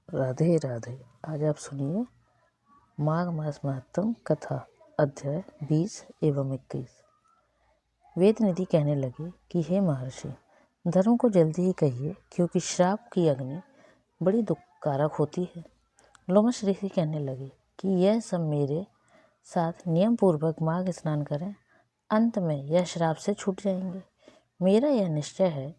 राधे राधे। आज आप सुनिए माघ मास महत्तम कथा अध्याय 20 एवं 21। वेदनिधि कहने लगे कि हे महर्षि, धर्म को जल्दी ही कहिए, क्योंकि श्राप की अग्नि बड़ी दुखकारक होती है। लोमश ऋषि कहने लगे कि यह सब मेरे साथ नियम पूर्वक माघ स्नान करें, अंत में यह श्राप से छूट जाएंगे। मेरा यह निश्चय है,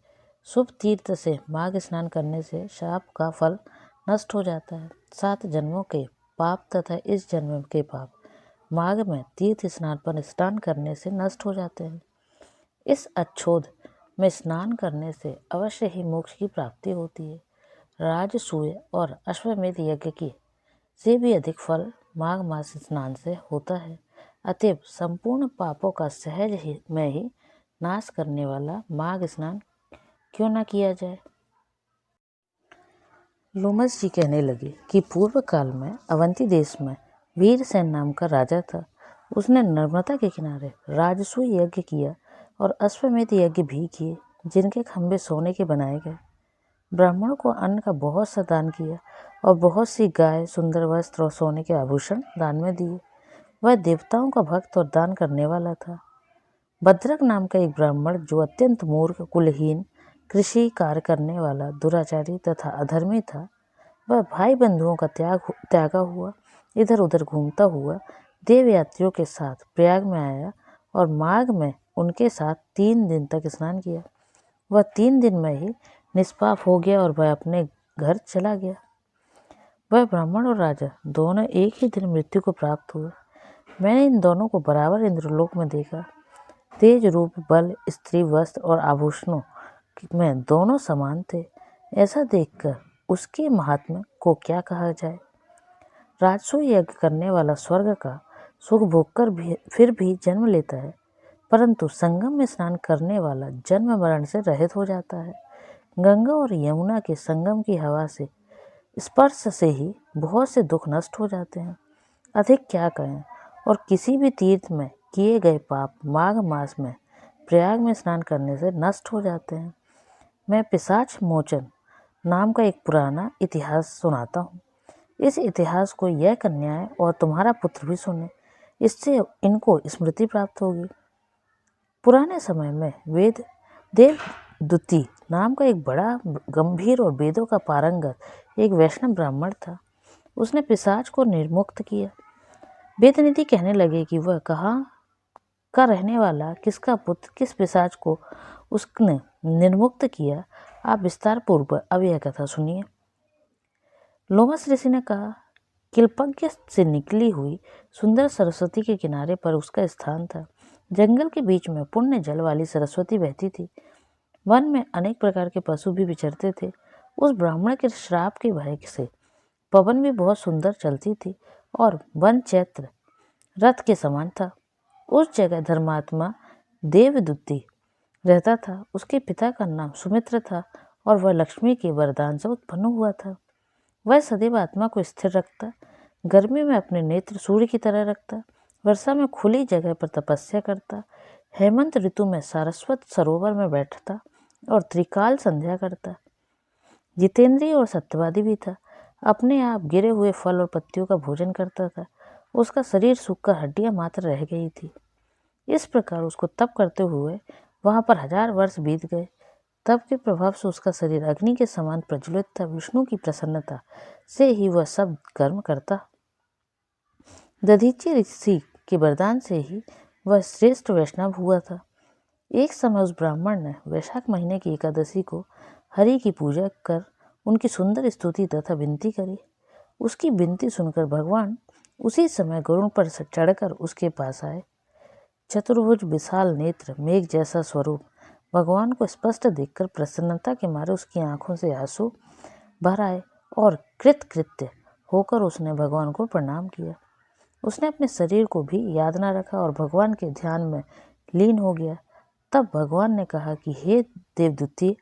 शुभ तीर्थ से माघ स्नान करने से श्राप का फल नष्ट हो जाता है। 7 जन्मों के पाप तथा इस जन्म के पाप माघ में तीर्थ स्नान पर स्नान करने से नष्ट हो जाते हैं। इस अच्छोद में स्नान करने से अवश्य ही मोक्ष की प्राप्ति होती है। राजसूय और अश्वमेध यज्ञ की से भी अधिक फल माघ मास स्नान से होता है। अतएव संपूर्ण पापों का सहज ही में ही नाश करने वाला माघ स्नान क्यों न किया जाए। लोमस जी कहने लगे कि पूर्व काल में अवंती देश में वीरसेन नाम का राजा था। उसने नर्मदा के किनारे राजसूय यज्ञ किया और अश्वमेध यज्ञ भी किए, जिनके खंभे सोने के बनाए गए। ब्राह्मणों को अन्न का बहुत सा दान किया और बहुत सी गाय, सुंदर वस्त्र और सोने के आभूषण दान में दिए। वह देवताओं का भक्त और दान करने वाला था। भद्रक नाम का एक ब्राह्मण, जो अत्यंत मूर्ख, कुलहीन, कृषि कार्य करने वाला, दुराचारी तथा अधर्मी था, वह भाई बंधुओं का त्यागा हुआ इधर उधर घूमता हुआ देव यात्रियों के साथ प्रयाग में आया और माघ में उनके साथ 3 दिन तक स्नान किया। वह 3 दिन में ही निष्पाप हो गया और वह अपने घर चला गया। वह ब्राह्मण और राजा दोनों एक ही दिन मृत्यु को प्राप्त हुए। मैंने इन दोनों को बराबर इंद्रलोक में देखा। तेज, रूप, बल, स्त्री, वस्त्र और आभूषणों में दोनों समान थे। ऐसा देखकर उसके महात्म्य को क्या कहा जाए। राजसूय यज्ञ करने वाला स्वर्ग का सुख भोगकर फिर भी जन्म लेता है, परंतु संगम में स्नान करने वाला जन्म मरण से रहित हो जाता है। गंगा और यमुना के संगम की हवा से स्पर्श से ही बहुत से दुख नष्ट हो जाते हैं। अधिक क्या कहें। और किसी भी तीर्थ में किए गए पाप माघ मास में प्रयाग में स्नान करने से नष्ट हो जाते हैं। मैं पिशाच मोचन नाम का एक पुराना इतिहास सुनाता हूँ। इस इतिहास को यह कन्याएं और तुम्हारा पुत्र भी सुने, इससे इनको स्मृति प्राप्त होगी। पुराने समय में देवदूति नाम का एक बड़ा गंभीर और वेदों का पारंगत एक वैष्णव ब्राह्मण था। उसने पिशाच को निर्मुक्त किया। वेदनिधि कहने लगे कि वह कहाँ का रहने वाला, किसका पुत्र, किस पिशाच को उसने निर्मुक्त किया। आप विस्तार पूर्वक अब यह कथा सुनिए। लोमस ऋषि ने कहा, किल्पज्ञ से निकली हुई सुंदर सरस्वती के किनारे पर उसका स्थान था। जंगल के बीच में पुण्य जल वाली सरस्वती बहती थी। वन में अनेक प्रकार के पशु भी विचरते थे। उस ब्राह्मण के श्राप के भय से पवन भी बहुत सुंदर चलती थी और वन चैत्र रथ के समान था। उस जगह धर्मात्मा देवदूति रहता था। उसके पिता का नाम सुमित्र था और वह लक्ष्मी के वरदान से उत्पन्न हुआ था। वह सदैव आत्मा को स्थिर रखता, गर्मी में अपने नेत्र सूर्य की तरह रखता, वर्षा में खुली जगह पर तपस्या करता, हेमंत ऋतु में सारस्वत सरोवर में बैठता और त्रिकाल संध्या करता। जितेंद्रिय और सत्यवादी भी था। अपने आप गिरे हुए फल और पत्तियों का भोजन करता था। उसका शरीर सूखकर हड्डियां मात्र रह गई थी। इस प्रकार उसको तप करते हुए वहां पर 1000 वर्ष बीत गए। तप के प्रभाव से उसका शरीर अग्नि के समान प्रज्वलित था। विष्णु की प्रसन्नता से ही वह सब कर्म करता। दधीचि ऋषि के वरदान से ही वह श्रेष्ठ वैष्णव हुआ था। एक समय उस ब्राह्मण ने वैशाख महीने की एकादशी को हरि की पूजा कर उनकी सुंदर स्तुति तथा विनती करी। उसकी विनती सुनकर भगवान उसी समय गरुड़ पर चढ़कर उसके पास आए। चतुर्भुज, विशाल नेत्र, मेघ जैसा स्वरूप भगवान को स्पष्ट देखकर प्रसन्नता के मारे उसकी आंखों से आंसू भर आए और कृतकृत्य होकर उसने भगवान को प्रणाम किया। उसने अपने शरीर को भी याद न रखा और भगवान के ध्यान में लीन हो गया। तब भगवान ने कहा कि हे देवदूती,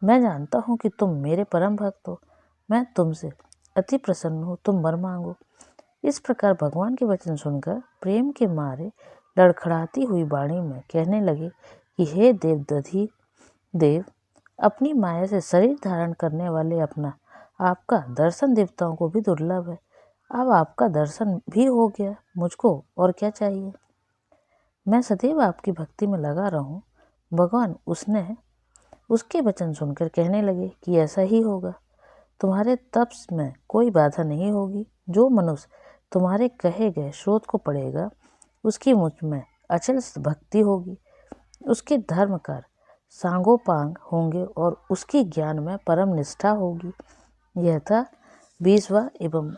मैं जानता हूँ कि तुम मेरे परम भक्त हो। मैं तुमसे अति प्रसन्न हूँ, तुम वर मांगो। इस प्रकार भगवान के वचन सुनकर प्रेम के मारे लड़खड़ाती हुई वाणी में कहने लगे कि हे देव, अपनी माया से शरीर धारण करने वाले अपना आपका दर्शन देवताओं को भी दुर्लभ है। अब आपका दर्शन भी हो गया, मुझको और क्या चाहिए। मैं सदैव आपकी भक्ति में लगा रहूं। भगवान उसके वचन सुनकर कहने लगे कि ऐसा ही होगा। तुम्हारे तप में कोई बाधा नहीं होगी। जो मनुष्य तुम्हारे कहे गए स्रोत को पढ़ेगा, उसकी मुझ में अचल भक्ति होगी। उसके धर्म कार्य सांगोपांग होंगे और उसकी ज्ञान में परम निष्ठा होगी। यह था 20वां एवं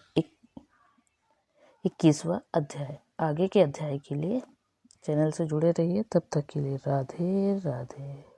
21वां अध्याय। आगे के अध्याय के लिए चैनल से जुड़े रहिए। तब तक के लिए राधे राधे।